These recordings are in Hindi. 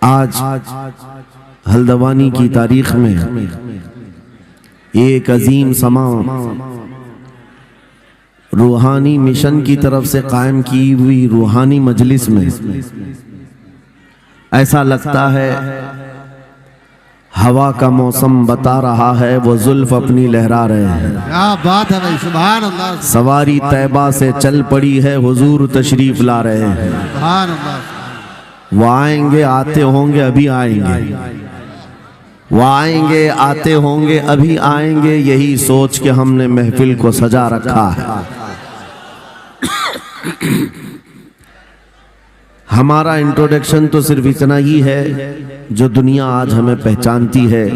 आज हल्द्वानी की तारीख में एक अजीम समा रूहानी मिशन की तरफ से कायम की हुई रूहानी मजलिस में ऐसा लगता है हवा का मौसम बता रहा है वो जुल्फ अपनी लहरा रहे हैं। क्या बात है भाई, सुभान अल्लाह। सवारी तैबा से चल पड़ी है, हुजूर तशरीफ ला रहे हैं। सुभान अल्लाह। वो आएंगे, आते होंगे, अभी आएंगे। वो आएंगे, आते होंगे, अभी आएंगे। यही सोच के हमने महफिल को सजा रखा है। हमारा इंट्रोडक्शन तो सिर्फ इतना ही है जो दुनिया आज हमें पहचानती है।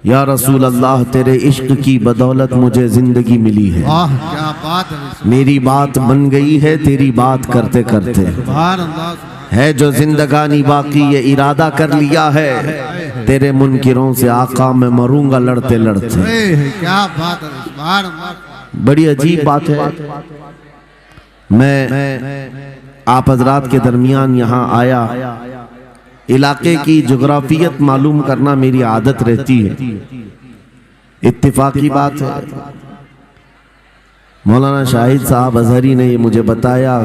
या रसूल अल्लाह, तेरे इश्क की बदौलत मुझे जिंदगी मिली है। वाह, क्या बात है। मेरी बात बन गई है तेरी बात करते करते। सुभान अल्लाह। है जो जिंदगानी बाकी ये इरादा कर लिया है, तेरे मुनकिरों से आका मैं मरूंगा लड़ते लड़ते। क्या बात है, सुभान अल्लाह। बड़ी अजीब बात है। मैं आप हजरात के दरमियान यहाँ आया, इलाके की जोग्राफियत मालूम करना मेरी आदत रहती है। इत्तिफाकी बात है, मौलाना शाहिद साहब अजहरी ने ये मुझे बताया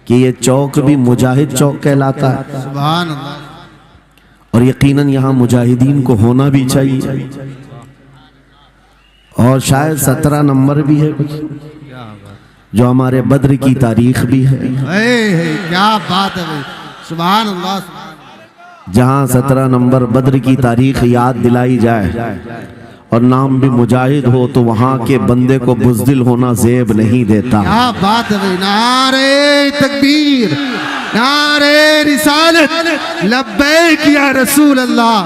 कि ये चौक भी मुजाहिद चौक कहलाता है। सुभान अल्लाह। और यकीनन यहाँ मुजाहिदीन को होना भी चाहिए। और शायद 17 नंबर भी है कुछ, जो हमारे बद्र की तारीख भी है। क्या बात है भाई, सुभान अल्लाह। जहाँ 17 नंबर बद्र की तारीख याद दिलाई जाए और नाम भी मुजाहिद हो तो वहाँ के बंदे को बुज़दिल होना ज़ेब नहीं देता। क्या बात है भाई। नारे तकबीर, नारे रिसालत, लब्बैक या रसूल अल्लाह,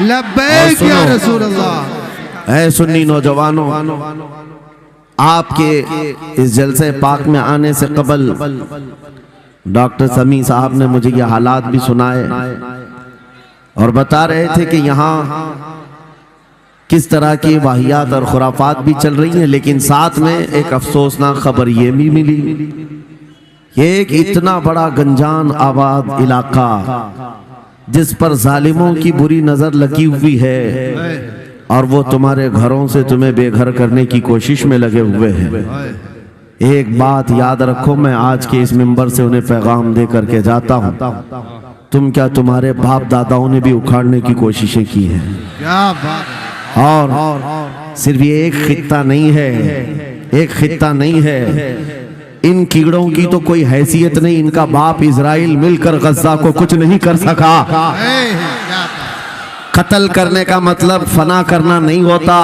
लब्बैक या रसूल अल्लाह। ऐ सुन्नी नौजवानों, आपके इस जलसे पाक में आने से कबल डॉक्टर समी साहब ने मुझे ये हालात भी सुनाए और बता रहे थे कि यहाँ किस तरह की वाहियात और खुराफात भी चल रही हैं। लेकिन साथ में एक अफसोसनाक खबर ये भी मिली, ये एक इतना बड़ा गंजान आबाद इलाका जिस पर जालिमों की बुरी नजर लगी हुई है और वो तुम्हारे घरों से तुम्हें बेघर करने की कोशिश में लगे हुए हैं। एक बात याद रखो, मैं आज के इस मिंबर से उन्हें पैगाम दे करके जाता हूँ, तुम क्या तुम्हारे बाप दादाओं ने भी उखाड़ने की कोशिशें की हैं। क्या बात। और सिर्फ ये एक खित्ता नहीं है, एक खित्ता नहीं है, इन कीड़ों की तो कोई हैसियत नहीं। इनका बाप इजराइल मिलकर गज़ा को कुछ नहीं कर सका। कत्ल करने का मतलब फना करना नहीं होता।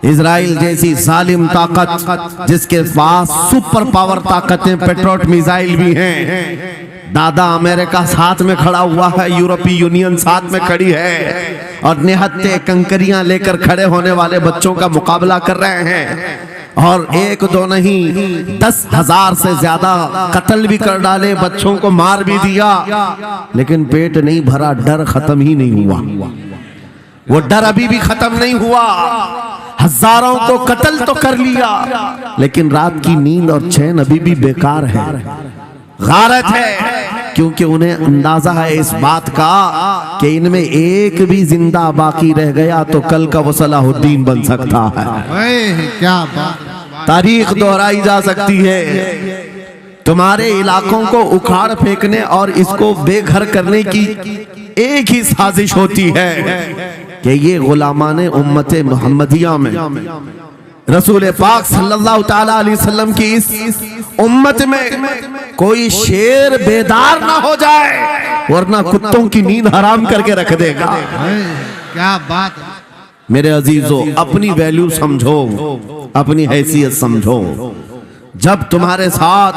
इजराइल जैसी जालिम ताकत जिसके पास सुपर पावर ताकतें, पेट्रोट मिसाइल भी हैं, दादा अमेरिका साथ में खड़ा हुआ है, यूरोपीय यूनियन साथ में खड़ी है और निहत्ते कंकरियां लेकर खड़े होने वाले बच्चों का मुकाबला कर रहे हैं। और एक दो नहीं 10,000 से ज्यादा कत्ल भी कर डाले, बच्चों को मार भी दिया, लेकिन पेट नहीं भरा, डर खत्म ही नहीं हुआ। वो डर अभी भी खत्म नहीं हुआ। हजारों को कत्ल तो कर लिया, लेकिन रात की नींद और चैन अभी भी बेकार है, गारत है। क्योंकि उन्हें अंदाजा है इस बात का कि इनमें एक भी जिंदा बाकी रह गया तो कल का वो सलाहुद्दीन बन सकता है। क्या बात। तारीख दोहराई जा सकती है। तुम्हारे इलाकों को उखाड़ फेंकने और इसको बेघर करने की एक ही साजिश होती है कि ये गुलामाने उम्मत मुहम्मदिया में रसूल पाक सल्लल्लाहु ताला अलैहि वसल्लम की इस उम्मत में कोई शेर बेदार ना हो जाए, वरना कुत्तों की नींद हराम करके रख देगा। क्या बात। मेरे अजीजों, अपनी वैल्यू समझो, अपनी हैसियत समझो। जब तुम्हारे साथ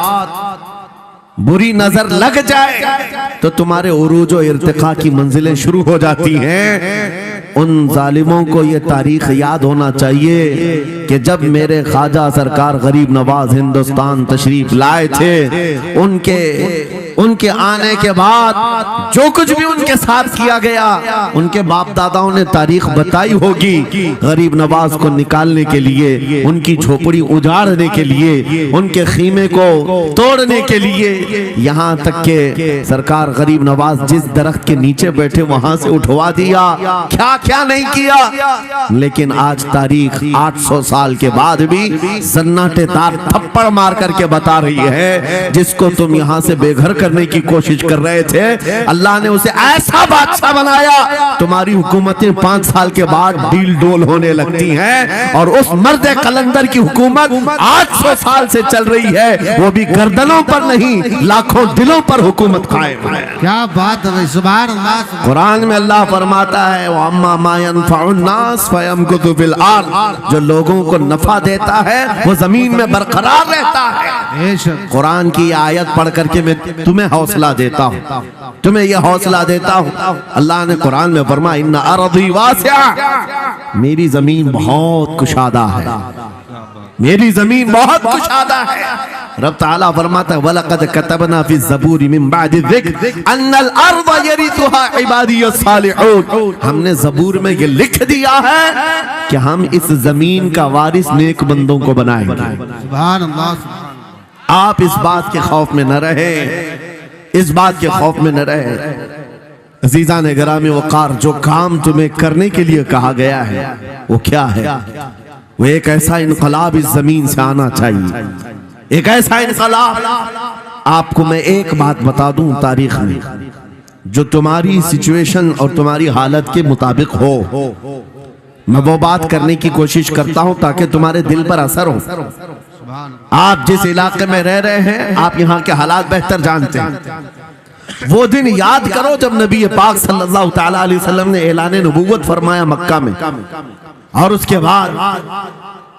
बुरी नजर लग जाए तो तुम्हारे उरूज और इर्तिका की मंजिलें शुरू हो जाती हैं। उन जालिमों को ये तारीख याद होना चाहिए कि जब मेरे ख्वाजा सरकार गरीब नवाज हिंदुस्तान तशरीफ लाए थे, उनके आने के बाद जो कुछ भी उनके साथ किया गया, उनके बाप दादाओं ने तारीख बताई होगी। गरीब नवाज को निकालने के लिए, उनकी झोपड़ी उजाड़ने के लिए, उनके खीमे को तोड़ने के लिए, यहाँ तक के सरकार गरीब नवाज जिस दरख्त के नीचे बैठे वहां से उठवा दिया, क्या क्या नहीं किया। लेकिन आज तारीख 800 साल के बाद भी सन्नाटेदार थप्पड़ मार करके बता रही है, जिसको तुम यहाँ से बेघर करने की कोशिश कर रहे थे, अल्लाह ने उसे ऐसा बादशाह बनाया। तुम्हारी हुकूमतें 5 साल के बाद डील डोल होने लगती हैं, और उस मर्द कलंदर की हुकूमत 800 साल से चल रही है, वो भी गर्दनों पर नहीं लाखों दिलों पर हुकूमत कायम है। क्या बात है भाई, सुभान अल्लाह। कुरान में अल्लाह फरमाता है, वअम्मा मा यनफउन्नास फयमकुतु फिल अर्द, जो लोगों को नफा देता है वो जमीन में बरकरार रहता है। कुरान की आयत पढ़ करके मैं तुम्हें हौसला देता हूँ, तुम्हें यह हौसला देता हूँ। अल्लाह ने कुरान में फरमाया, इन्ना अर्दी वासिआ, मेरी जमीन बहुत कुशादा है, मेरी जमीन बहुत कुशादा है। रब ताला फरमाता है, वलक़द कतबना फी ज़बूर मिन बअदि ज़िक्र अन्नल अर्ज़ यरिथुहा इबादियस सालिहून, हमने ज़बूर में ये लिख दिया है कि हम इस जमीन का वारिस नेक बंदों को बनाएंगे। सुभान अल्लाह। आप इस बात के खौफ में न रहे, इस बात के खौफ में न रहे। अजीज़ान गिरामी वक़ार, जो काम तुम्हें करने के लिए कहा गया है वो क्या है? वो एक ऐसा इनकलाब इस जमीन से आना चाहिए, एक ऐसा इनकलाब। आपको मैं एक बात बता दूं तारीख में, जो तुम्हारी सिचुएशन और तुम्हारी हालत के मुताबिक हो, मैं वो बात करने की कोशिश करता हूं ताकि तुम्हारे दिल पर असर हो। आप जिस इलाके में रह रहे हैं, आप यहाँ के हालात बेहतर जानते हैं। वो दिन याद करो जब नबी पाक सल्लल्लाहु तआला अलैहि वसल्लम ने ऐलान नबूवत फरमाया मक्का में, और उसके बाद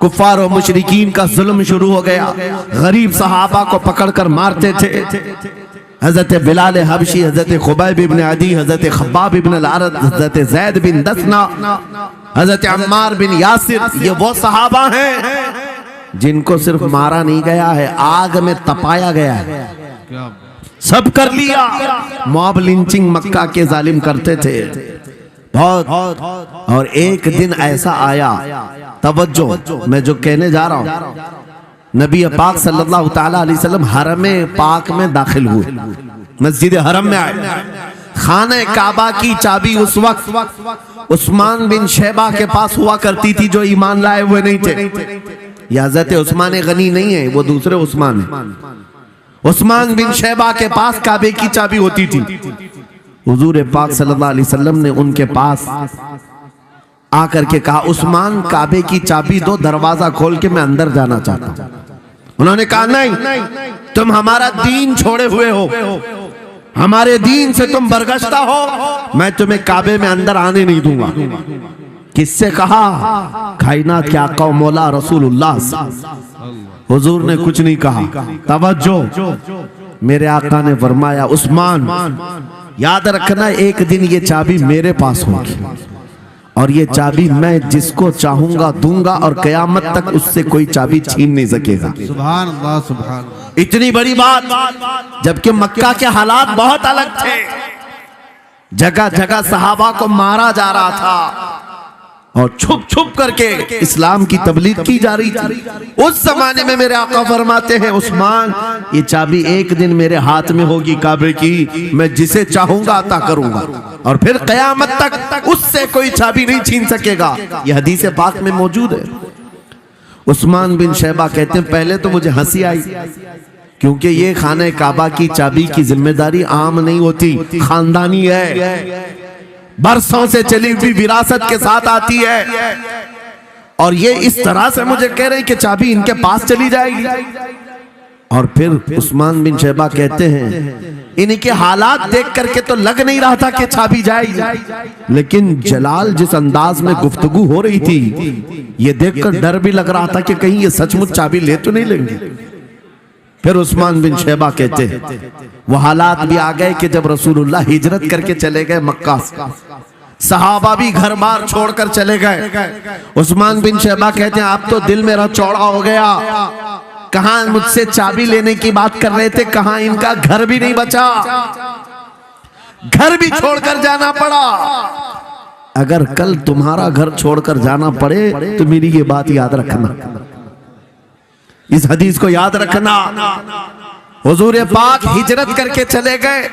कुफ्फार और मुशरिकीन का जुल्म शुरू हो गया। गरीब सहाबा को पकड़कर मारते थे। हजरत बिलाल हबशी, हजरत खुबैब इब्न अदी, हजरत खब्बाब इब्न अल-अरद, हजरत ज़ैद बिन दसना, हजरत अम्मार बिन यासिर, ये वो सहाबा हैं जिनको सिर्फ मारा नहीं गया है, आग में तपाया गया है। सब कर लिया। मॉब लिंचिंग मक्का के जालिम करते थे बहुत। और एक दिन ऐसा आया, तवज्जो मैं जो कहने जा रहा हूं, नबी पाक सल्लल्लाहु तआला अलैहि वसल्लम हरम पाक में दाखिल हुए, मस्जिद हरम में आए। खाने काबा की चाबी उस वक्त उस्मान बिन शैबा के पास हुआ करती थी, जो ईमान लाए हुए नहीं थे। हज़रत उस्मान गनी नहीं है, वो दूसरे उस्मान है। उस्मान बिन शैबा के पास काबे की चाबी होती थी। हुजूर पाक सल्लल्लाहु अलैहि वसल्लम ने उनके पास आकर के कहा, उस्मान काबे की चाबी दो, दरवाजा खोल के मैं अंदर जाना चाहता हूं। उन्होंने कहा, नहीं, तुम हमारा दीन छोड़े हुए हो, हमारे दीन से तुम बरगश्ता हो, मैं तुम्हें काबे में अंदर आने नहीं दूंगा। किससे कहा? कायनात के आका मौला रसूलुल्लाह। हुजूर ने कुछ नहीं कहा। तवज्जो, मेरे आका ने फरमाया, उस्मान याद रखना, एक दिन ये चाबी मेरे पास होगी, और ये चाबी मैं जिसको चाहूंगा दूंगा, और कयामत तक उससे कोई चाबी छीन नहीं सकेगा। सुभान अल्लाह, सुभान। इतनी बड़ी बात, जबकि मक्का के हालात बहुत अलग थे। जगह जगह सहाबा को मारा जा रहा था, और छुप छुप करके इस्लाम की तबलीग की जा रही थी। उस जमाने में मेरे आका फरमाते हैं, उस्मान ये चाबी एक दिन मेरे हाथ में होगी काबे की, मैं जिसे चाहूंगा अता करूंगा, और फिर कयामत तक उससे कोई चाबी नहीं छीन सकेगा। यह हदीस पाक में मौजूद है। उस्मान बिन शैबा कहते हैं, पहले तो मुझे हंसी आई, क्योंकि ये खाने काबा की चाबी की जिम्मेदारी आम नहीं होती, खानदानी है, बरसों से चली हुई विरासत के साथ आती है। और ये इस तरह से मुझे कह रहे हैं कि चाबी इनके पास चली जाएगी। और फिर उस्मान बिन शैबा कहते हैं, इनके हालात देख करके तो लग नहीं रहा था कि चाबी जाएगी, लेकिन जलाल जिस अंदाज में गुफ्तगू हो रही थी, ये देखकर डर भी लग रहा था कि कहीं ये सचमुच चाबी ले तो नहीं लेंगे। फिर उस्मान बिन शैबा कहते हैं, वो हालात भी आ गए कि जब रसूलुल्लाह हिजरत करके चले गए मक्का से, सहाबा भी घर बार छोड़कर चले गए। उस्मान बिन शैबा कहते हैं अब तो दिल मेरा चौड़ा हो गया, कहां मुझसे चाबी लेने की बात कर रहे थे, कहां इनका घर भी नहीं बचा, घर भी छोड़कर जाना पड़ा। अगर कल तुम्हारा घर छोड़कर जाना पड़े तो मेरी ये बात याद रखना, इस हदीस को याद रखना। हुजूर पाक हिजरत करके चले गए,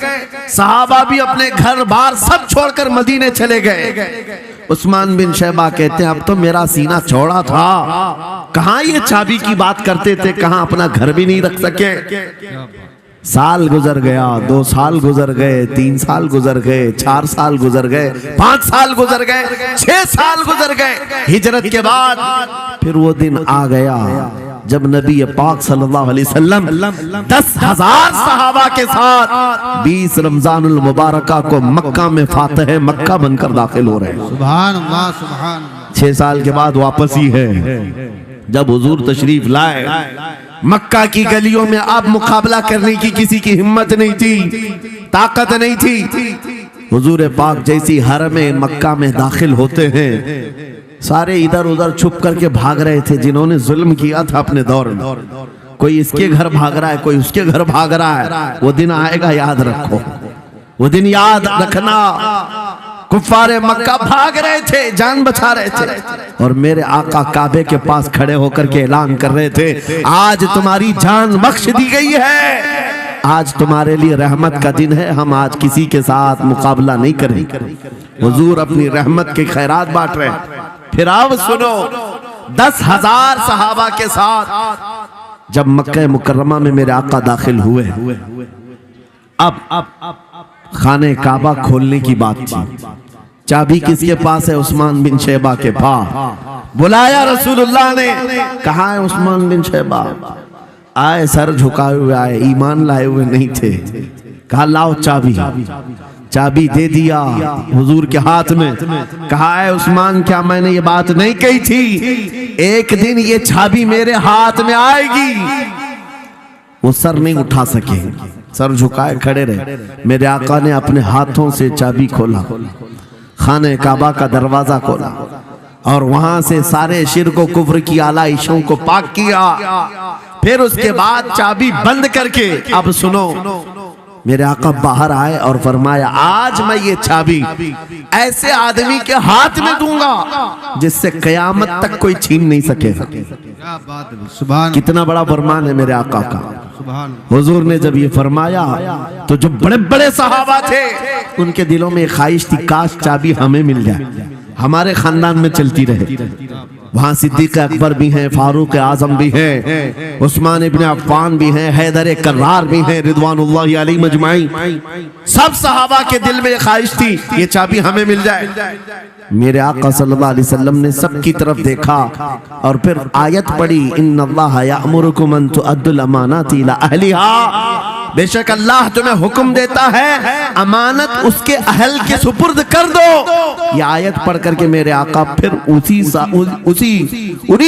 सहाबा भी अपने घर बार सब छोड़कर मदीने चले गए। उस्मान बिन शैबा कहते हैं अब तो मेरा सीना चौड़ा था, कहां ये चाबी की बात करते थे, कहां अपना घर भी नहीं रख सके। साल गुजर गया, 2 साल गुजर गए, 3 साल गुजर गए, 4 साल गुजर गए, 5 साल गुजर गए, 6 साल गुजर गए। हिजरत के बाद फिर वो दिन आ गया जब नबी पाक सल्लल्लाहु अलैहि वसल्लम 10,000 सहाबा के साथ 20 रमजानुल मुबारका को मक्का में फातह मक्का बनकर दाखिल हो रहे हैं। सुभान अल्लाह, सुभान अल्लाह। 6 साल के बाद वापस ही है जब हुजूर तशरीफ लाए। मक्का की गलियों में अब मुकाबला करने की किसी की हिम्मत नहीं थी, ताकत नहीं थी। हुजूर पाक जैसी हरम मक्का में दाखिल होते हैं, सारे इधर उधर छुप करके भाग रहे थे जिन्होंने जुल्म किया था अपने दौर में। कोई इसके घर भाग रहा है, कोई उसके घर भाग रहा है। वो दिन आएगा, याद रखो, वो दिन याद रखना। कुफ्फारे मक्का भाग रहे थे, जान बचा रहे थे, और मेरे आका काबे के पास खड़े होकर के ऐलान कर रहे थे आज तुम्हारी जान बख्श दी गई है, आज तुम्हारे लिए रहमत का दिन है, हम आज किसी के साथ मुकाबला नहीं करेंगे। हुजूर अपनी रहमत के खैरात बांट रहे हैं। फिर अब सुनो, 10,000 सहाबा के साथ जब मक्का मुकर्रमा में मेरे आका दाखिल हुए, अब खाने काबा खोलने की बात थी। चाबी किसके पास है? उस्मान बिन शैबा के पास। बुलाया रसूलुल्लाह ने, कहा है उस्मान बिन शैबा? आए, सर झुकाए हुए आए, ईमान लाए हुए नहीं थे। कहा लाओ चाबी। चाबी दे दिया हुजूर के हाथ में। कहा है उस्मान क्या मैंने ये बात नहीं कही थी, एक दिन ये चाबी मेरे हाथ में आएगी। वो सर नहीं उठा सके, सर झुकाए खड़े रहे। मेरे आका ने अपने हाथों से चाबी खोला, खाने काबा का दरवाजा खोला, और वहां से सारे शिर्क व कुफ्र की आलाइशों को पाक किया। फिर उसके बाद चाबी बंद करके अब सुनो, मेरे आका बाहर आए और फरमाया आज मैं ये चाबी ऐसे आदमी के हाथ में दूंगा जिससे कयामत तक कोई छीन नहीं सकेगा। क्या बात है, सुभान। कितना बड़ा फरमान है मेरे आका का। सुभान। हुजूर ने जब ये फरमाया तो जो बड़े बड़े सहाबा थे उनके दिलों में ख्वाहिश थी काश चाबी हमें मिल जाए, हमारे खानदान में चलती रहे। वहां सिद्दीक अकबर भी हैं, फारूक आजम भी हैं, उस्मान इब्न अफ्फान भी हैं, हैदर कर्रार भी हैं, रिदवानुल्लाहि अलैहि मजमाइन। सब सहाबा के दिल में ख्वाहिश थी ये चाबी हमें मिल जाए। मेरे आका सल्लल्लाहु अलैहि वसल्लम ने सबकी तरफ देखा और फिर आयत पढ़ी, इन्नल्लाह यअमुरुकुम अन तुअद्दुल अमानाति इला अहलिहा। बेशक अल्लाह तुम्हें हुक्म देता है अमानत उसके अहल के सुपुर्द कर दो। ये आयत पढ़ करके मेरे आका फिर उन्हीं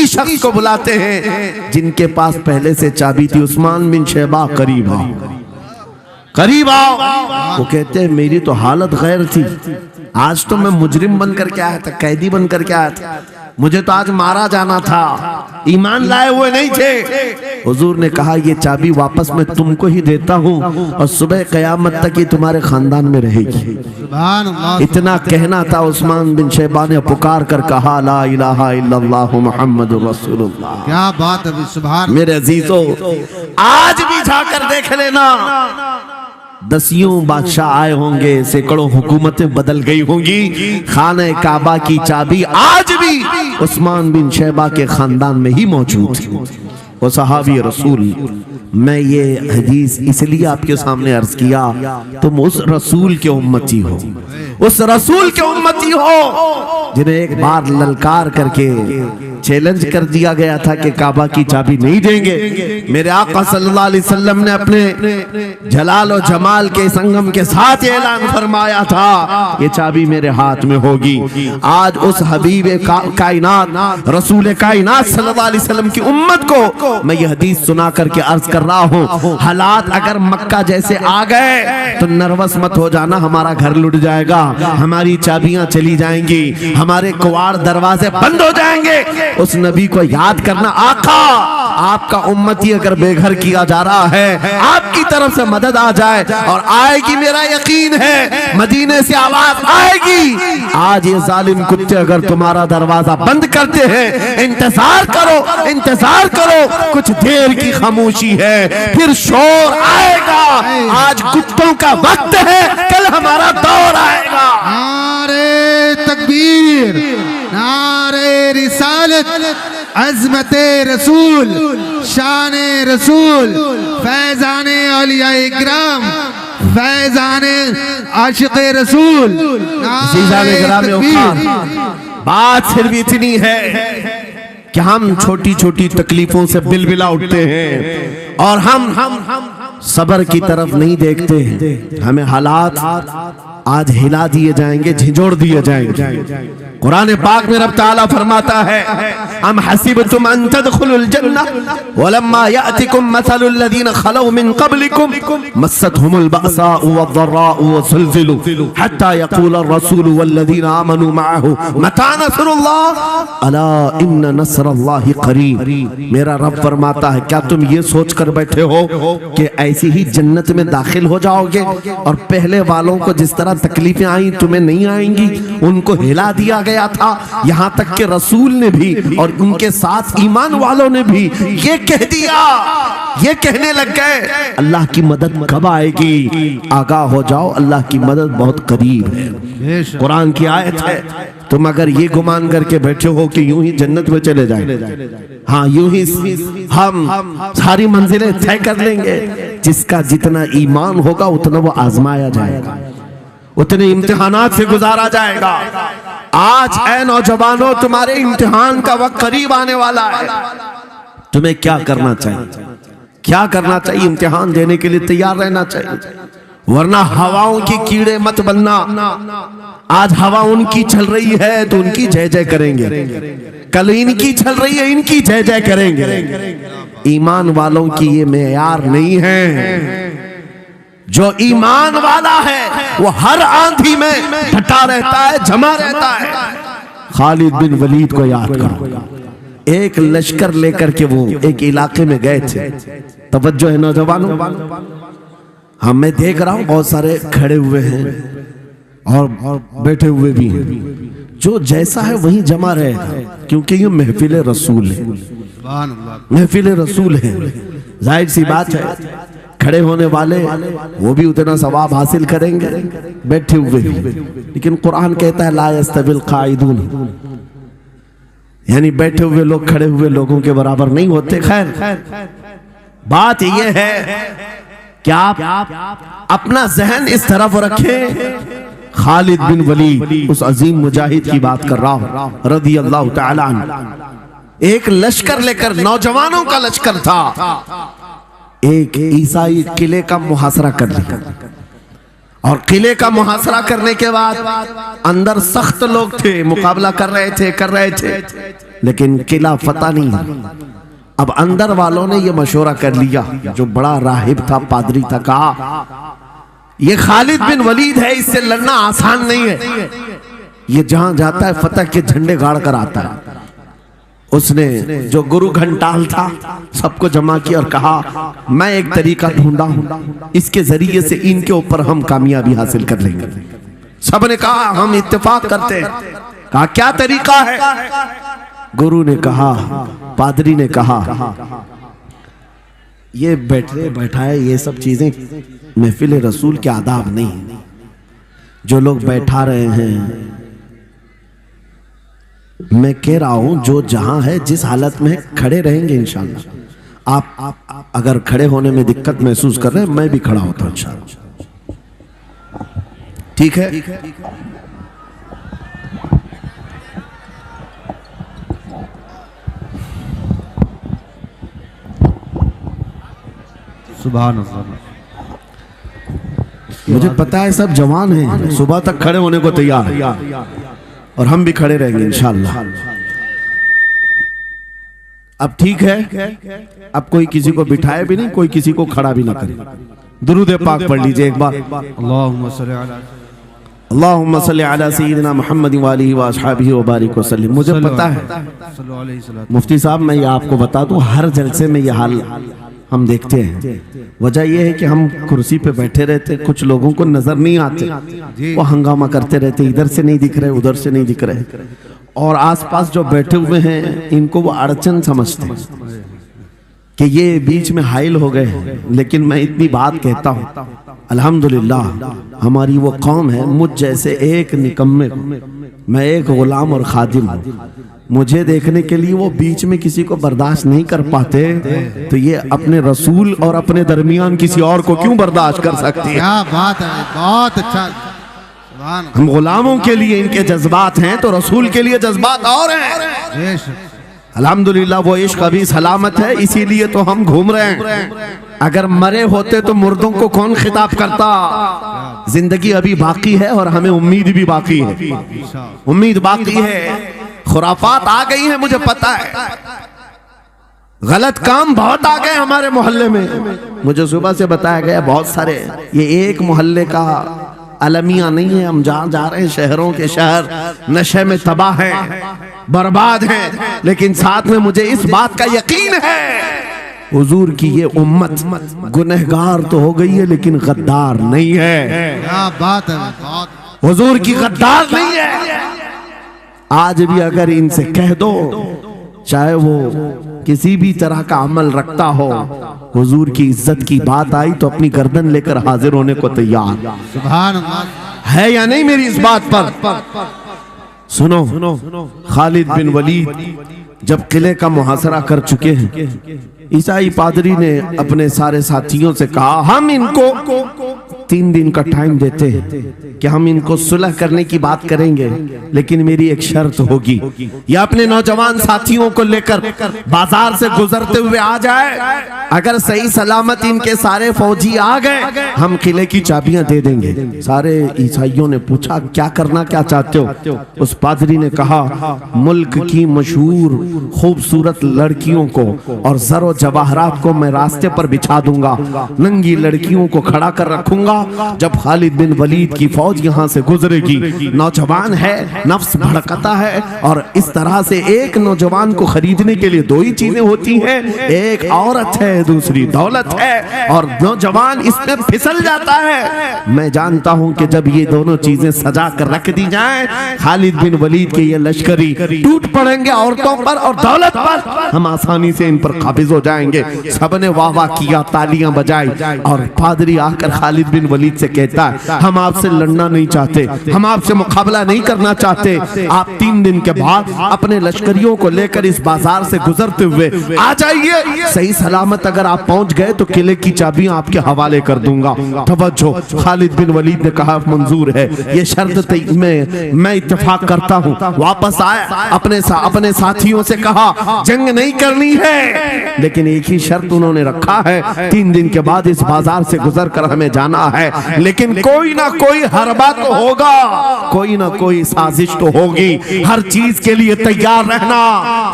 शख्स को बुलाते हैं जिनके पास पहले से चाबी थी। उस्मान बिन शैबा करीब आओ, करीब आओ। वो कहते हैं मेरी तो हालत गैर थी, आज तो मैं मुजरिम बनकर के आया था, कैदी बनकर के आया था, मुझे तो आज मारा जाना था, ईमान लाए हुए नहीं थे। हुजूर ने कहा ये चाबी वापस मैं तुमको ही देता हूँ और सुबह कयामत तक ये तुम्हारे खानदान में रहेगी। सुभान अल्लाह। इतना कहना था, उस्मान बिन शैबा ने पुकार कर कहा ला इलाहा इल्लल्लाहु मुहम्मदुर रसूलुल्लाह। क्या बात है, सुभान। मेरे अजीजों आज भी जाकर देख लेना, दसियों बादशाह आए होंगे, सैकड़ों हुकूमतें बदल गई होंगी, खाने काबा की चाबी आज भी उस्मान बिन शैबा के खानदान में ही मौजूद है। वो सहाबी रसूल। मैं ये हदीस इसलिए आपके सामने अर्ज किया, तुम उस रसूल के उम्मती हो, उस रसूल के उम्मती हो जिन्हें एक बार ललकार करके चैलेंज कर दिया गया था कि काबा की चाबी नहीं देंगे। मेरे आका सल्लल्लाहु अलैहि वसल्लम ने अपने जलाल और जमाल के संगम के साथ ऐलान फरमाया था ये चाबी मेरे हाथ में होगी। आज उस हबीब कायनात रसूल कायनात सल्लल्लाहु अलैहि वसल्लम की उम्मत को मैं ये हदीस सुना करके अर्ज कर रहा हूँ, हालात अगर मक्का जैसे आ गए तो नर्वस मत हो जाना, हमारा घर लुट जाएगा, हमारी चाबियां चली जाएंगी, हमारे कुआर दरवाजे बंद हो जाएंगे। उस नबी को याद करना, आका आपका उम्मती अगर बेघर किया जा रहा है, आपकी तरफ से मदद आ जाए और आएगी, मेरा यकीन है मदीने से आवाज आएगी। आज ये जालिम कुत्ते अगर तुम्हारा दरवाजा बंद करते हैं, इंतजार करो, इंतजार करो, कुछ देर की खामोशी है, फिर शोर आएगा। आज कुत्तों का वक्त है, कल हमारा दौर आएगा। नारे तकबीर, नारे रिसालत, अज़मते रसूल, शाने रसूल, फैजाने औलिया इकराम, फैजाने आशिक़े रसूल। बात सिर्फ इतनी है कि हम छोटी छोटी तकलीफों से बिलबिला उठते हैं और हम सबर की तरफ नहीं देखते हैं। हमें हालात आज हिला दिए जाएंगे, झिझोड़ दिए जाएंगे। कुरान पाक में रब ताला फरमाता है, अम हसिबतुम अन तदखुलुल जन्नह वलम्मा यातिकुम मसलुल लदीना खलौ मिन क़ब्लिकुम मस्सतहुमुल बअसाउ वद्दर्राउ वज़ुलज़िलू हत्ता यक़ूल अर्रसूल वल्लदीना आमनू मअहु मता नस्रुल्लाह अला इन्न नस्रल्लाहि क़रीब। मेरा रब फरमाता है, क्या तुम ये सोच कर बैठे हो कि ऐसी ही जन्नत में दाखिल हो जाओगे और पहले वालों को जिस तरह तकलीफें आई तुम्हें नहीं आएंगी? उनको हिला दिया गया था, यहां तक कि रसूल ने भी और उनके साथ ईमान वालों ने भी ये कह दिया, ये कहने लग गए अल्लाह की मदद कब आएगी? आगाह हो जाओ, अल्लाह की मदद बहुत करीब है। कुरान की आयत है। तुम अगर ये गुमान करके बैठे हो कि यूं ही जन्नत में चले जाए, हाँ यूं ही हम सारी मंजिलें तय कर लेंगे, जिसका जितना ईमान होगा उतना वो आजमाया जाएगा, उतने इम्तिहानात से गुजारा जाएगा। आज ऐ नौजवानों, तुम्हारे इम्तिहान का वक्त करीब आने वाला है। तुम्हें क्या करना चाहिए? क्या करना चाहिए? इम्तिहान देने के लिए तैयार रहना चाहिए, वरना हवाओं की कीड़े मत बनना। आज हवा उनकी चल रही है तो उनकी जय जय करेंगे, कल इनकी चल रही है इनकी जय जय करेंगे। ईमान वालों की ये मेयार नहीं है। जो ईमान वाला है वो हर आंधी में डटा रहता है, जमा रहता है। खालिद बिन वलीद को याद करो, एक लश्कर लेकर के वो एक इलाके में गए थे। तवज्जो है नौजवानों, हाँ मैं देख रहा हूं बहुत सारे खड़े हुए हैं और बैठे हुए भी हैं, जो जैसा है वहीं जमा रहेगा, क्योंकि ये महफिल रसूल है, महफिल रसूल है। जाहिर सी बात है खड़े होने वाले वो भी उतना सवाब हासिल करेंगे, बैठे हुए भी। लेकिन कुरान कहता है ला यस्तविल काइदून, यानी बैठे हुए लोग खड़े हुए लोगों के बराबर नहीं होते। खैर बात यह है कि आप अपना जहन इस तरफ रखें। खालिद बिन वलीद उस अजीम मुजाहिद की बात कर रहा हूं रज़ी अल्लाह तआला अन्हु। एक लश्कर लेकर, नौजवानों का लश्कर था, एक ईसाई किले का मुहासरा कर लिया और किले का मुहासरा करने के बाद अंदर सख्त लोग थे, मुकाबला कर रहे थे, लेकिन किला फतह नहीं। अब अंदर वालों ने यह मशवरा कर लिया, जो बड़ा राहिब था, पादरी था, कहा ये खालिद बिन वलीद है, इससे लड़ना आसान नहीं है, ये जहां जाता है फतह के झंडे गाड़ कर आता है। उसने जो गुरु घंटाल था सबको जमा किया और कहा मैं एक तरीका ढूंढा हूं, इसके जरिए से इनके ऊपर हम कामयाबी हासिल कर लेंगे। सबने कहा हम इत्तेफाक करते हैं। कहा क्या तरीका है? गुरु ने कहा, पादरी ने कहा ये बैठाए ये सब चीजें महफिल रसूल के आदाब नहीं। जो लोग बैठा रहे हैं, मैं कह रहा हूं जो जहां है जिस हालत में खड़े रहेंगे इंशाअल्लाह। आप अगर खड़े होने में दिक्कत महसूस कर रहे हैं, मैं भी खड़ा होता हूं इंशाअल्लाह, ठीक है? सुभान अल्लाह। मुझे पता है सब जवान हैं, सुबह तक खड़े होने को तैयार हैं और हम भी खड़े रहेंगे इंशाअल्लाह। अब ठीक है, अब कोई किसी को बिठाए भी नहीं, कोई किसी को खड़ा भी ना करे। दुरूद पाक पढ़ लीजिए एक बार। अल्लाहुम्मा सल्ली अला अल्लाहुम्मा सल्ली अला सय्यिदिना मुहम्मद व आलिहि व अस्हाबिहि व बारिक वसल्लम। मुझे पता है सल्लल्लाहु अलैहि वसल्लम। मुफ्ती साहब, मैं ये आपको बता दूं, हर जलसे में ये हाल हम देखते हैं। वजह यह है कि हम कुर्सी पे बैठे रहते, कुछ लोगों को नजर नहीं आते, वो हंगामा करते रहते, इधर से नहीं दिख रहे, उधर से नहीं दिख रहे, और आसपास जो बैठे हुए हैं इनको वो अड़चन समझते हैं कि ये बीच में हाइल हो गए हैं। लेकिन मैं इतनी बात कहता हूँ, अल्हम्दुलिल्लाह हमारी वो कौम है, मुझ जैसे एक निकम्मे को, मैं एक गुलाम और खादिम हूँ, मुझे देखने के लिए वो बीच में किसी को बर्दाश्त नहीं कर पाते, तो ये अपने रसूल और अपने दरमियान किसी और को क्यों बर्दाश्त कर सकती है? क्या बात है, बहुत अच्छा। सुभान हम गुलामों के लिए इनके जज्बात हैं तो रसूल के लिए जज्बात और हैं। अल्लाह। अल्हम्दुलिल्लाह वो इश्क अभी सलामत है, इसीलिए तो हम घूम रहे हैं। अगर मरे होते तो मुर्दों को कौन खिताब करता? जिंदगी अभी बाकी है और हमें उम्मीद भी बाकी है, उम्मीद बाकी है। खुराफात आ गई है, मुझे पता है, गलत काम बहुत आ गए हमारे मोहल्ले में। मुझे सुबह से बताया गया बहुत सारे, ये एक मोहल्ले का अलमिया नहीं है, हम जहाँ जा रहे हैं शहरों के शहर नशे में तबाह हैं, बर्बाद हैं। लेकिन साथ में मुझे इस बात का यकीन है, हुजूर की ये उम्मत गुनहगार तो हो गई है लेकिन गद्दार नहीं है। क्या बात है, बहुत। हुजूर की गद्दार नहीं है। आज भी अगर इनसे कह दो, चाहे वो किसी भी तरह का अमल रखता हो, हुजूर की इज्जत की बात आई तो अपनी गर्दन लेकर हाजिर होने को तैयार सुभान अल्लाह। है या नहीं मेरी इस बात पर? सुनो, खालिद बिन वलीद जब किले का मुहासरा कर चुके हैं, ईसाई पादरी ने अपने सारे साथियों से कहा, हम इनको 3 दिन का टाइम देते हैं कि हम इनको सुलह करने की बात करेंगे, लेकिन मेरी एक शर्त होगी, या अपने नौजवान साथियों को लेकर बाजार से गुजरते हुए आ जाए, अगर सही सलामत इनके सारे फौजी आ गए हम किले की चाबियां दे देंगे। सारे ईसाइयों ने पूछा, क्या करना, क्या चाहते हो? उस पादरी ने कहा, मुल्क की मशहूर खूबसूरत लड़कियों को और जरो जवाहरात को मैं रास्ते पर बिछा दूंगा, नंगी लड़कियों को खड़ा कर रखूंगा। जब खालिद बिन वलीद की फौज यहाँ से गुजरेगी, नौजवान है, नफ्स भड़कता है, और इस तरह से एक नौजवान को खरीदने के लिए 2 ही चीजें होती हैं, एक औरत है, दूसरी दौलत है, और नौजवान इसमें फिसल जाता है। मैं जानता हूं कि जब ये दोनों चीजें सजा कर रख दी जाएं, खालिद बिन वलीद के ये लश्करी टूट पड़ेंगे औरतों पर और दौलत पर, हम आसानी से इन पर काबिज हो जाएंगे। सबने वाह वाह किया, तालियां बजाई, और पादरी आकर खालिद बिन वलीद से कहता है, हम आपसे लड़ना नहीं चाहते, हम आपसे मुकाबला नहीं करना चाहते, आप 3 दिन के बाद अपने लश्करियों को लेकर इस बाजार से गुजरते हुए आ जाइए, सही सलामत अगर आप पहुंच गए तो किले की चाबियां आपके हवाले कर दूंगा। तवज्जो, खालिद बिन वलीद ने कहा, मंजूर है, ये शर्त मैं इत्तेफाक करता हूं। वापस आए, अपने साथियों से कहा, जंग नहीं करनी है, लेकिन एक ही शर्त उन्होंने रखा है, 3 दिन के बाद इस बाजार से गुजर कर हमें जाना है, लेकिन कोई ना कोई हरबा तो होगा, कोई ना कोई साजिश तो होगी, हर चीज के लिए तैयार रहना।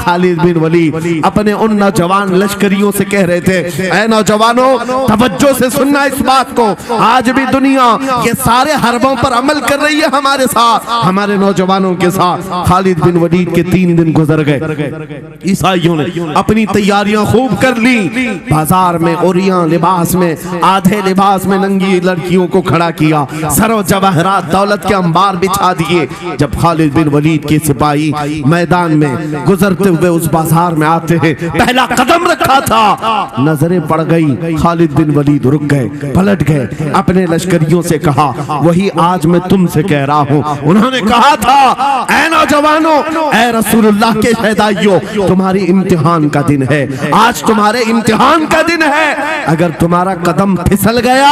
खालिद बिन वलीद अपने उन नौजवान लश्करियों से कह रहे थे, ऐ नौजवानों, तवज्जो से सुनना इस बात को, आज भी दुनिया ये सारे हरबों पर अमल कर रही है हमारे साथ, हमारे नौजवानों के साथ। खालिद बिन वलीद के 3 दिन गुजर गए, ईसाइयों ने अपनी तैयारियां खूब कर ली, बाजार में ओरियां लिबास में, आधे लिबास में नंगी लड़कियों को खड़ा किया, सरो जवाहरात दौलत के अंबार बिछा दिए। जब खालिद बिन वलीद के सिपाही मैदान में गुजरते हुए उस बाजार में आते हैं, पहला कदम रखा था, नजरें पड़ गई, खालिद बिन वलीद रुक गए, पलट गए, अपने लश्करियों से कहा, वही आज मैं तुमसे कह रहा हूं। उन्होंने कहा था, ऐ नौजवानों, ऐ रसूलुल्लाह के शहदाइयों, तुम्हारी इम्तिहान का दिन है, आज तुम्हारे इम्तिहान का दिन है। अगर तुम्हारा कदम फिसल गया,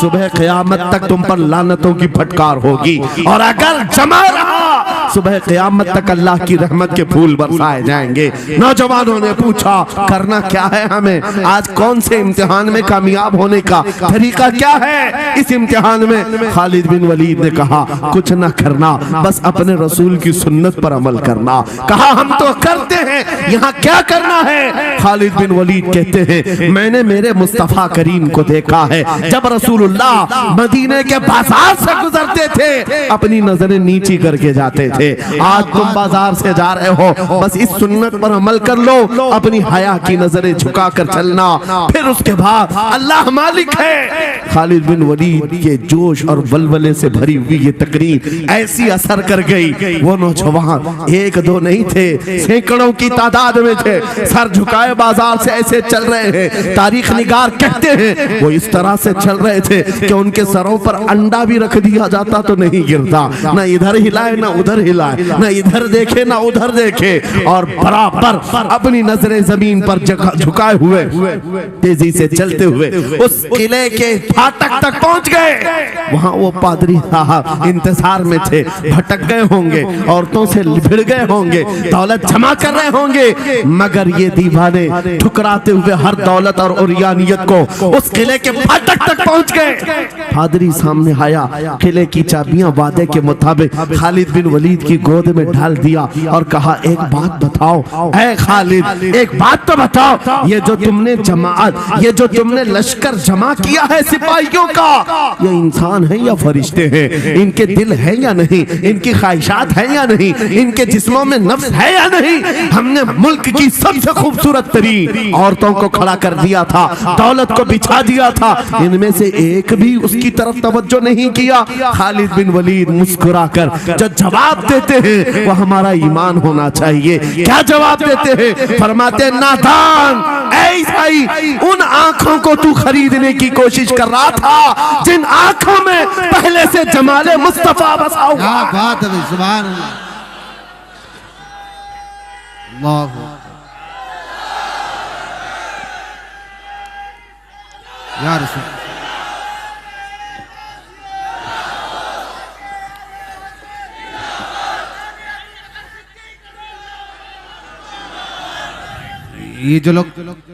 सुबह क़यामत तक तुम पर लानतों की फटकार होगी, और अगर जमा रहा सुबह क़यामत तक अल्लाह की रहमत के फूल बरसाए जाएंगे। नौजवानों ने पूछा करना क्या है हमें, आज कौन से इम्तिहान में कामयाब होने का तरीका क्या है इस इम्तिहान में। खालिद बिन वलीद ने कहा कुछ ना करना, बस अपने रसूल की सुन्नत पर अमल करना। कहा हम तो करते हैं, यहाँ क्या करना है। खालिद बिन वलीद कहते हैं मैंने मेरे मुस्तफा करीम को देखा है, जब रसूलुल्लाह मदीने के बाजार से गुजरते थे अपनी नजरें नीची करके जाते थे। आज तुम बाजार से जा रहे हो, बस इस सुन्नत पर अमल कर लो, अपनी हया की नजरें झुका कर चलना, फिर उसके बाद अल्लाह मालिक है। खालिद बिन वलीद के जोश और वलवले से भरी हुई ये तकरीर ऐसी असर कर गई। वो नौजवान एक दो नहीं थे, सैकड़ों की तादाद में थे, सर झुकाए बाजार से ऐसे चल रहे हैं। तारीख निगार कहते हैं वो इस तरह से चल रहे थे कि उनके सरों पर अंडा भी रख दिया जाता तो नहीं गिरता, ना इधर हिलाए ना उधर हिलाए, ना इधर देखे ना उधर देखे, और बराबर अपनी नजरें जमीन पर झुकाए हुए तेजी से चलते हुए उस किले के फाटक तक पहुंच गए। वहां वो पादरी साहब इंतजार में थे, भटक गए होंगे, औरतों से भिड़ गए होंगे, दौलत जमा कर रहे होंगे, मगर ये दीवाने ठुकराते हुए हर दौलत और उरियानियत को उस किले के फाटक तक पहुंच गए। पादरी सामने आया, किले की चाबियां वादे के मुताबिक खालिद बिन वलीद की गोद में डाल दिया और कहा एक बात बताओ ऐ खालिद, एक बात तो बताओ, ये जो तुमने जमात, ये जो तुमने लश्कर जमा किया है सिपाहियों का, ये इंसान है या फरिश्ते हैं, इनके दिल है या नहीं, इनकी ख्वाहिशात है या नहीं, इनके जिस्मों में नफ्स है या नहीं। हमने मुल्क की सबसे खूबसूरत तरीन औरतों को खड़ा कर दिया था, दौलत को बिछा दिया था, इनमें से एक भी उसकी तरफ तवज्जो नहीं किया। खालिद बिन वलीद मुस्कुराकर जो जवाब देते हैं वो हमारा ईमान होना चाहिए। क्या जवाब देते हैं? फरमाते नादान, ऐसी उन आंखों को तू खरीदने की कोशिश कर रहा था जिन आंखों में पहले से जमाले मुस्तफा बसा हुआ। क्या बात है, सुभान अल्लाह। या रसूल, ये जो लोग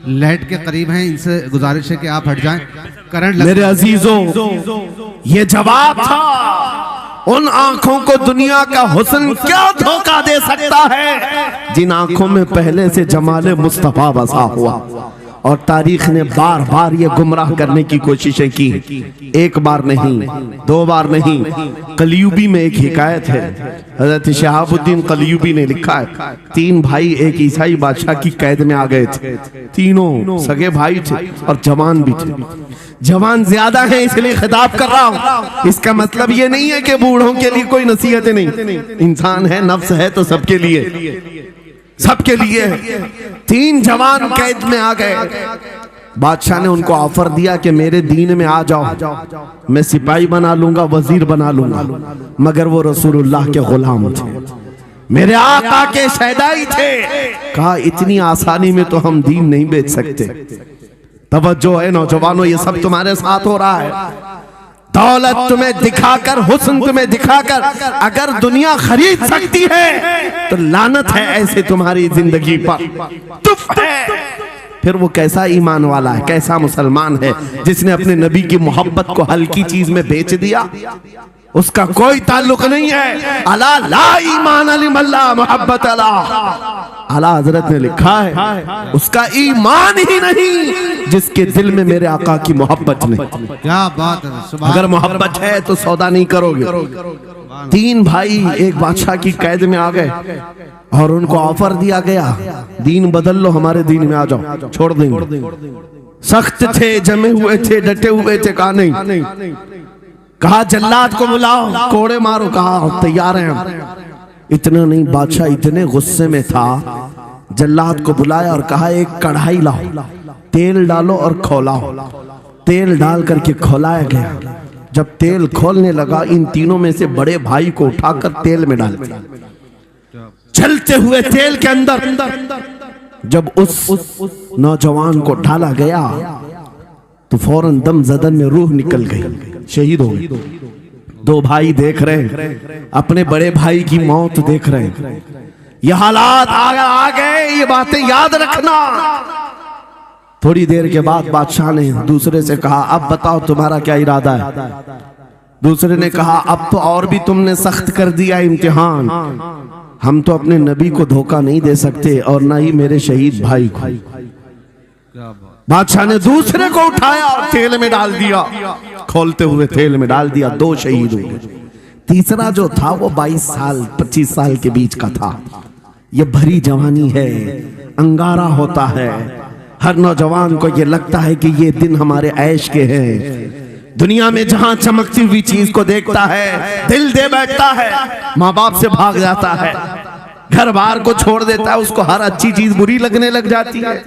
लाइट के करीब हैं इनसे गुजारिश है कि आप हट जाएं, करंट लग। मेरे अजीजों, ये जवाब था। उन आंखों को दुनिया का हुस्न क्या धोखा दे सकता है जिन आंखों में पहले से जमाले मुस्तफा बसा हुआ। और तारीख ने बार बार ये गुमराह करने की कोशिशें की, एक बार नहीं, दो बार नहीं। कलयुबी में एक हिकायत है, हजरत शहाबुद्दीन कलयुबी ने लिखा है, 3 भाई एक ईसाई बादशाह की कैद में आ गए थे। तीनों सगे भाई थे और जवान भी थे। जवान ज्यादा है इसलिए खिताब कर रहा हूं, इसका मतलब ये नहीं है कि बूढ़ों के लिए कोई नसीहतें नहीं। इंसान है, नफ्स है, तो सबके लिए, सबके लिए। 3 जवान कैद में आ गए। बादशाह ने उनको ऑफर दिया कि मेरे दीन में आ जाओ, मैं सिपाही बना लूंगा, वजीर बना लूंगा, मगर वो रसूलुल्लाह के गुलाम थे, मेरे आका के शहदाई थे। कहा इतनी आसानी में तो हम दीन नहीं बेच सकते। तवज्जो है नौजवानों, ये सब तुम्हारे साथ हो रहा है। दौलत तुम्हें दिखाकर, हुस्न तुम्हें दिखाकर अगर दुनिया खरीद सकती है तो लानत है ऐसे तुम्हारी जिंदगी पर, तुफ है। फिर वो कैसा ईमान वाला है, कैसा मुसलमान है जिसने अपने नबी की मोहब्बत को हल्की चीज में बेच दिया। उसका कोई ताल्लुक नहीं है। अला ला ईमान अलिमल्ला मोहब्बत अला, आला हजरत ने लिखा है उसका ईमान ही नहीं जिसके दिल में मेरे आका की मोहब्बत नहीं। क्या बात है, अगर मोहब्बत है तो सौदा नहीं करोगे। 3 भाई एक बादशाह की कैद में आ गए और उनको ऑफर दिया गया, दीन बदल लो, हमारे दीन में आ जाओ, छोड़ देंगे। सख्त थे, जमे हुए थे, डटे हुए थे। कहा नहीं, कहा जल्लाद को बुलाओ, कोड़े मारो। कहा तैयार हैं हम। इतना नहीं, बादशाह इतने गुस्से में था, जल्लाद को बुलाया और कहा एक कढ़ाई लाओ, तेल डालो और खौलाओ। तेल डाल करके खौलाया गया। जब तेल खोलने लगा, इन तीनों में से बड़े भाई को उठाकर तेल में डाल दिया। चलते हुए तेल के अंदर जब उस नौजवान को डाला गया तो फौरन दम जदन में रूह निकल गई, शहीद हो गई। दो भाई देख रहे हैं, अपने बड़े भाई की मौत देख रहे हैं। ये हालात आ गए, ये बातें याद रखना। थोड़ी देर के बाद बादशाह ने दूसरे से कहा, अब बताओ तुम्हारा क्या इरादा है। दूसरे ने कहा, अब तो और भी तुमने सख्त कर दिया इम्तिहान, हम तो अपने नबी को धोखा नहीं दे सकते और ना ही मेरे शहीद भाई को। बादशाह ने दूसरे को उठाया और तेल में डाल दिया, खोलते हुए तेल में डाल दिया, 2 शहीद हो गए। तीसरा जो था वो 22 साल 25 साल के बीच का था। ये भरी जवानी है, अंगारा होता है, हर नौजवान को ये लगता है कि ये दिन हमारे ऐश के हैं। दुनिया में जहां चमकती हुई चीज को देखता है, दिल दे बैठता है, माँ बाप से भाग जाता है, घर बार को छोड़ देता है, उसको हर अच्छी चीज बुरी लगने लग जाती है।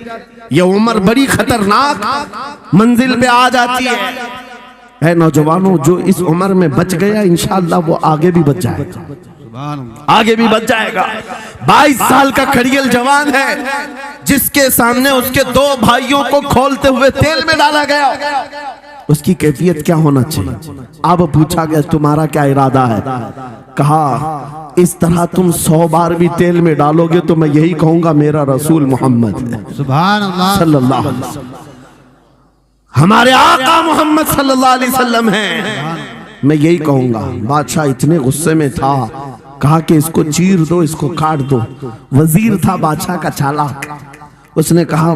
ये उम्र बड़ी खतरनाक मंजिल पे आ जाती है। नौजवानों, जो इस उम्र में बच गया इंशाअल्लाह वो आगे भी बच जाएगा, आगे भी बच जाएगा। 22 साल का खड़ियल जवान है, जिसके सामने उसके 2 भाइयों को खोलते हुए तेल में डाला गया, उसकी कैफियत क्या होना चाहिए। अब पूछा गया, तुम्हारा क्या इरादा है। कहा, इस तरह तुम 100 बार भी तेल में डालोगे तो मैं यही कहूंगा, मेरा रसूल मोहम्मद सुभान अल्लाह सल्लल्लाहु अलैहि वसल्लम, हमारे आका मोहम्मद सल्लल्लाहु अलैहि वसल्लम हैं, मैं यही कहूंगा। बादशाह इतने गुस्से में था, कहा कि इसको चीर दो, इसको काट दो। वजीर था बादशाह का चालाक, उसने कहा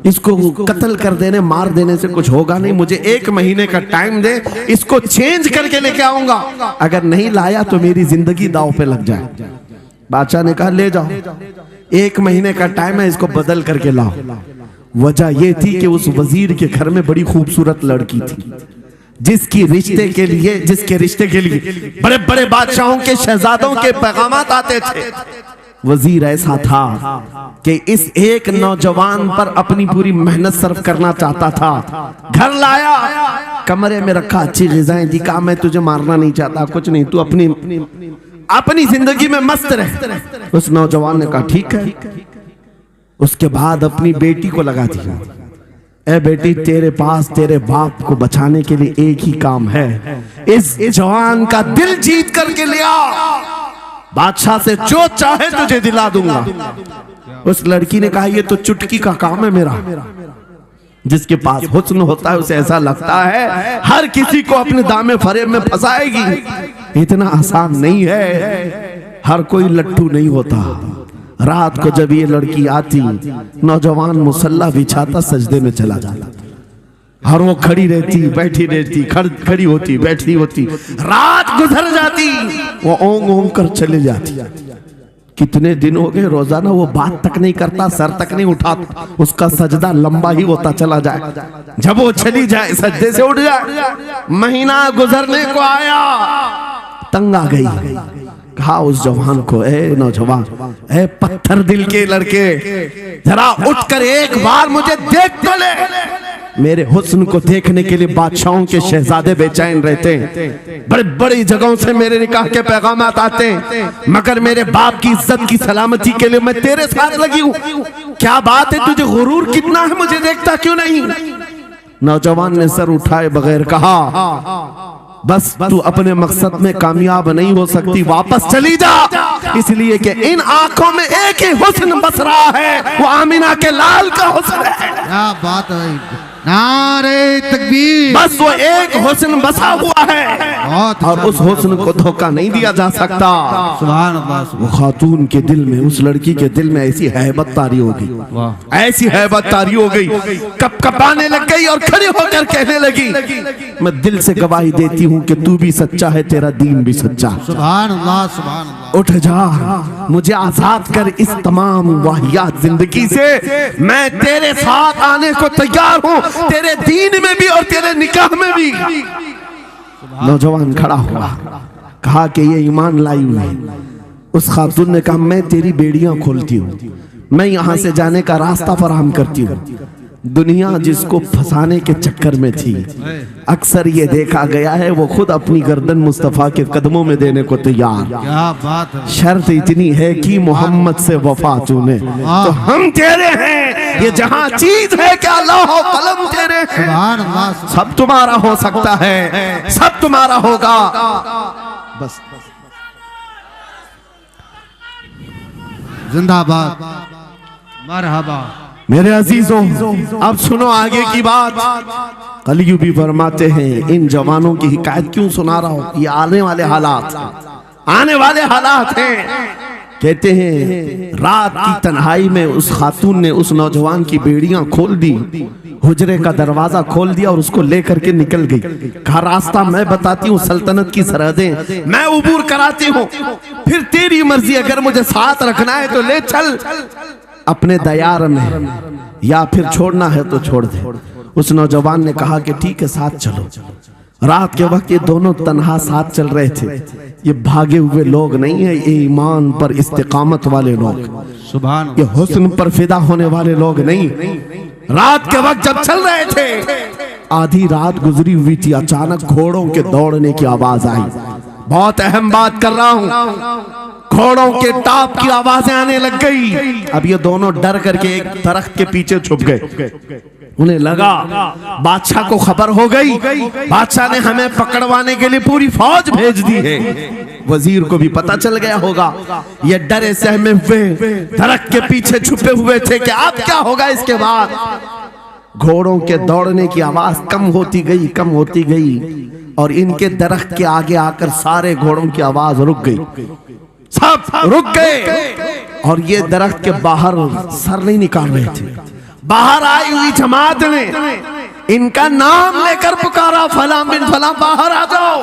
इसको कत्ल कर देने, मार देने से कुछ होगा नहीं, मुझे 1 महीने का टाइम दे, इसको चेंज करके लेके आऊंगा, अगर नहीं लाया तो मेरी जिंदगी दांव पे लग जाए। बादशाह ने कहा, ले जाओ, 1 महीने का टाइम है, इसको बदल करके लाओ। वजह यह थी कि उस वजीर के घर में बड़ी खूबसूरत लड़की थी, जिसके रिश्ते के लिए बड़े बड़े बादशाहों के शहजादों के पैगामात आते थे। वजीर ऐसा था कि इस एक नौजवान पर अपनी पूरी मेहनत सर्फ करना चाहता था। घर लाया, कमरे में रखा, अच्छी ग़िज़ाएं दी, कहा मैं तुझे मारना नहीं चाहता, कुछ नहीं, तू अपनी जिंदगी में मस्त रह। उस नौजवान ने कहा ठीक है। उसके बाद अपनी बेटी को लगा दिया, ए बेटी, तेरे पास तेरे बाप को बचाने के लिए एक ही काम है, इस जवान का दिल जीत करके लिया, बादशाह से जो चाहे तुझे दिला दूंगा। उस लड़की ने कहा, ये तो चुटकी का काम है मेरा। जिसके पास हुस्न होता है उसे ऐसा लगता है हर किसी को अपने दामे फरेब में फंसाएगी। इतना आसान नहीं है, हर कोई लट्टू नहीं होता। रात को जब ये लड़की आती, नौजवान मुसल्ला बिछाता, सजदे में चला जाता, और वो खड़ी रहती, बैठी रहती, खड़ी होती, बैठी होती, रात गुजर जाती, वो ओंग ओंग कर चले जाती। कितने दिन हो गए, रोजाना वो बात तक नहीं करता, सर तक नहीं उठाता, उसका सजदा लंबा ही होता चला जाए। जब वो चली जाए, सजदे से उठ जाए। महीना गुजरने को आया, तंग आ गई, कहा उस जवान को, ए नौजवान, ए पत्थर दिल के लड़के, जरा उठकर एक बार मुझे देख तो ले। मेरे हुस्न को देखने के लिए बादशाहों के शहजादे बेचैन रहते हैं, बड़े बड़ी जगहों से मेरे निकाह के पैगामात आते हैं, मगर मेरे बाप की इज्जत की सलामती के लिए मैं तेरे साथ लगी हूँ। क्या बात है, तुझे गुरूर कितना है, मुझे देखता क्यों नहीं। नौजवान ने सर उठाए बगैर कहा, बस तू अपने मकसद में कामयाब नहीं हो सकती, वापस चली जा, इसलिए कि इन आंखों में एक ही हुस्न बस रहा है, वो आमिना के लाल का हुस्न है। क्या बात है, नारे तकबीर, बस वो एक हुस्न बसा हुआ है, और उस हुस्न को धोखा नहीं दिया जा सकता। सुभान अल्लाह। वो खातून के दिल में, उस लड़की के दिल में ऐसी हैबत तारी हो गई, ऐसी हैबत तारी हो गई, कपकपाने लग गई और खड़े होकर कहने लगी, मैं दिल से गवाही देती हूँ कि तू भी सच्चा है, तेरा दीन भी सच्चा। सुभान अल्लाह, सुभान अल्लाह। उठ जा, मुझे आजाद कर इस तमाम वाहियात जिंदगी से, मैं तेरे साथ आने को तैयार हूँ, तेरे दीन में भी और तेरे निकाह में भी। नौजवान खड़ा हुआ, कहा कि ये ईमान लाई हुई है। उस खातून ने कहा, मैं तेरी बेड़ियां खोलती हूँ, मैं यहाँ से जाने का रास्ता फराहम करती हूँ, दुनिया जिसको फंसाने के चक्कर में थी, अक्सर ये देखा गया है वो खुद अपनी गर्दन मुस्तफा के कदमों में देने को तैयार। क्या बात है। शर्त इतनी है कि मोहम्मद से वफा तूने, तो हम तेरे हैं। ये जहां चीज है क्या लौह कलम तेरे हैं। सुभान अल्लाह। सब तुम्हारा हो सकता है, सब तुम्हारा होगा। बस जिंदाबाद, मरहबा। मेरे अजीजों, अब सुनो आगे की बात। कलियू भी फरमाते हैं, इन जवानों की हिकायत क्यों सुना रहा हूं, ये आने वाले हालात, आने वाले हालात हैं। कहते हैं रात की तन्हाई में उस खातून ने उस नौजवान की बेड़ियां खोल दी, हुजरे का दरवाजा खोल दिया और उसको लेकर के निकल गई। कहा रास्ता मैं बताती हूँ, सल्तनत की सरहदें मैं उबूर कराती हूँ, फिर तेरी मर्जी, अगर मुझे साथ रखना है तो ले चल अपने दयार में, या फिर छोड़ना है तो छोड़ दे। उस नौजवान ने कहा कि ठीक है साथ चलो। रात के वक्त ये दोनों तन्हा साथ चल रहे थे। ये भागे हुए लोग नहीं है, ये ईमान पर इस्तिकामत वाले लोग, सुभान, ये हुस्न पर फिदा होने वाले लोग नहीं। रात के वक्त जब चल रहे थे, आधी रात गुजरी हुई थी, अचानक घोड़ों के दौड़ने की आवाज आई। बहुत अहम बात कर रहा हूं, घोड़ों के टाप की आवाजें आने लग गई। अब ये दोनों डर करके एक दरख्त के पीछे छुप गए। उन्हें लगा बादशाह को खबर हो गई, बादशाह ने हमें पकड़वाने के लिए पूरी फौज भेज दी है। वजीर को भी पता चल गया होगा। ये डरे सहमे हुए दरख्त के पीछे छुपे हुए थे कि अब क्या होगा इसके बाद। घोड़ों के दौड़ने की आवाज कम होती गई, कम होती गई, और इनके दरख्त के आगे आकर सारे घोड़ों की आवाज रुक गई, सब रुक गए। और ये दरख्त के बाहर सर नहीं निकाल रहे थे। बाहर आई हुई जमात ने इनका नाम लेकर पुकारा, फला बिन फला बाहर आ जाओ।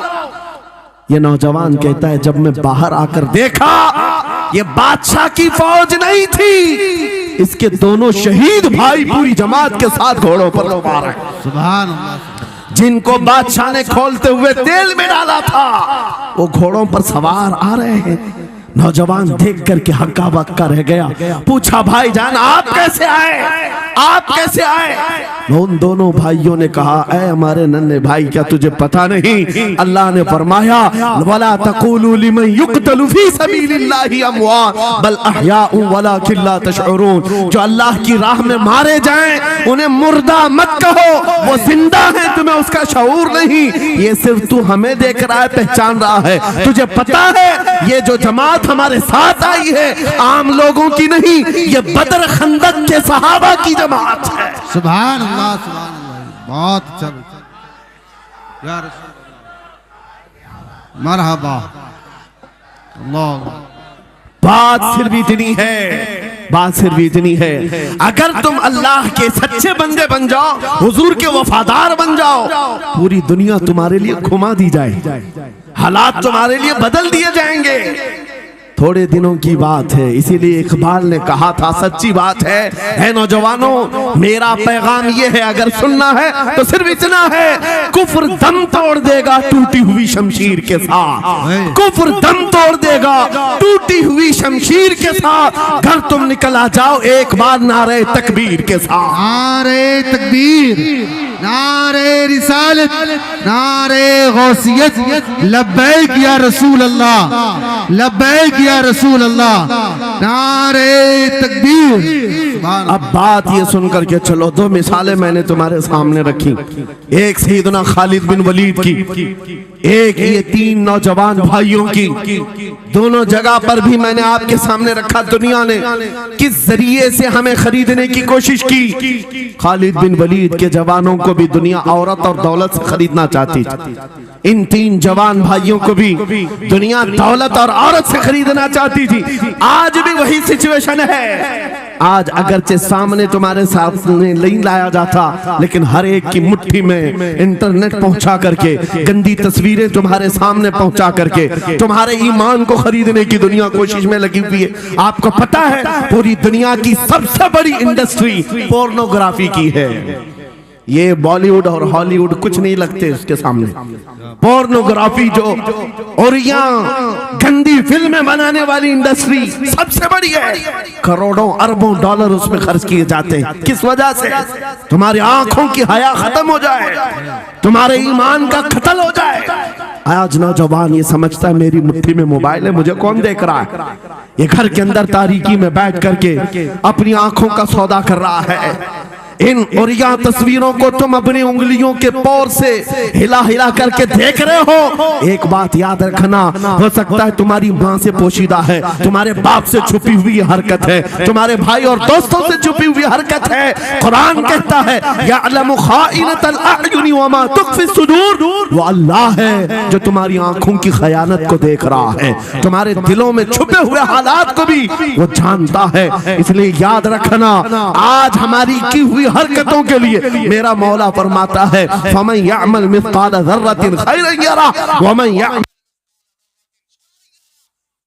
ये नौजवान कहता है, जब मैं बाहर आकर देखा ये बादशाह की फौज नहीं थी, इसके दोनों शहीद भाई पूरी जमात के साथ घोड़ों पर सवार हैं। सुभान अल्लाह। जिनको बादशाह ने खोलते हुए तेल में डाला था, वो घोड़ों पर सवार आ रहे हैं। नौजवान देख करके हक्का बक्का रह गया। पूछा भाईजान आप कैसे आए, आप कैसे आए। उन दोनों भाइयों ने कहा, ऐ हमारे नन्हे भाई, क्या तुझे पता नहीं अल्लाह ने फरमाया वला तक़ूलू लिमन युक़तलु फी सबीलिल्लाहि अमवात बल अहयाउ वलाकिन ला तशउरून। जो अल्लाह की राह में मारे जाएं उन्हें मुर्दा मत कहो, वो जिंदा है, तुम्हें उसका शऊर नहीं। ये सिर्फ तू हमें देख रहा है, पहचान रहा है। तुझे पता है ये जो जमात हमारे साथ आई है आम लोगों की नहीं, ये बदर खंदक के सहाबा की जमात है। सुभान अल्लाह, सुभान अल्लाह। बहुत अच्छा या रसूल अल्लाह, मरहबा। अल्लाह। बात सिर्फ इतनी है, बात सिर्फ इतनी है, अगर तुम अल्लाह के सच्चे बंदे बन जाओ, हुजूर के वफादार बन जाओ, पूरी दुनिया तुम्हारे लिए घुमा दी जाए, हालात तुम्हारे लिए बदल दिए जाएंगे। थोड़े दिनों की बात है, इसीलिए इकबाल ने कहा था, सच्ची बात है नौजवानों, मेरा पैगाम ये है, अगर सुनना है तो सिर्फ इतना है, कुफ्र दम तोड़ देगा टूटी हुई शमशीर के साथ, कुफ्र दम तोड़ देगा टूटी हुई शमशीर के साथ। घर तुम निकल आ जाओ एक बार नारे तकबीर के साथ। नारे तकबीर, नारे रिसालत, नारे गौसियत, लब्बैक या रसूल अल्लाह, लब्बैक या रसूल अल्लाह, नारे तकबीर। अब बात ये सुनकर के चलो, दो मिसालें मैंने तुम्हारे सामने रखी, एक सैयदना खालिद बिन वलीद की, एक ये तीन नौजवान भाइयों की। दोनों जगह पर भी मैंने आपके सामने रखा दुनिया ने किस जरिए से हमें खरीदने की कोशिश की। खालिद बिन वलीद के जवानों को भी दुनिया औरत और दौलत से खरीदना चाहती थी, इन तीन जवान भाइयों को भी दुनिया दौलत और औरत से खरीदना चाहती थी। आज भी वही सिचुएशन है। आज अगरचे सामने तुम्हारे सामने नहीं लाया जाता, लेकिन हर एक की मुट्ठी में इंटरनेट पहुंचा करके, गंदी तस्वीरें तुम्हारे सामने पहुंचा करके तुम्हारे ईमान को खरीदने की दुनिया कोशिश में लगी हुई है। आपको पता है पूरी दुनिया की सबसे बड़ी इंडस्ट्री पोर्नोग्राफी की है। ये बॉलीवुड और हॉलीवुड कुछ नहीं लगते उसके सामने। पोर्नोग्राफी जो और यहाँ गंदी फिल्में बनाने वाली इंडस्ट्री सबसे बड़ी है। करोड़ों अरबों डॉलर उसमें खर्च किए जाते हैं। किस वजह से? तुम्हारी आंखों की हया खत्म हो जाए, तुम्हारे ईमान का कत्ल हो जाए। आज नौजवान ये समझता है मेरी मुट्ठी में मोबाइल है, मुझे कौन देख रहा है। ये घर के अंदर तारीकी में बैठ करके अपनी आंखों का सौदा कर रहा है। इन और यहाँ तस्वीरों को तुम अपनी उंगलियों के पोर से हिला हिला करके देख रहे हो। एक बात याद रखना, हो सकता है तुम्हारी माँ से पोशीदा है, तुम्हारे बाप से छुपी हुई हरकत है, तुम्हारे भाई और दोस्तों से छुपी हुई हरकत है। कुरान कहता है यअलमु खाइनतल अयुनि वमा तुख्फी सुदूर, वो अल्लाह है जो तुम्हारी आंखों की खयानत को देख रहा है, तुम्हारे दिलों में छुपे हुए हालात को भी वो जानता है। इसलिए याद रखना, आज हमारी की हुई हरकतों के लिए मेरा मौला फरमाता है फमन यअमल मिस्काल ज़र्रतिन खैरन यरा वमन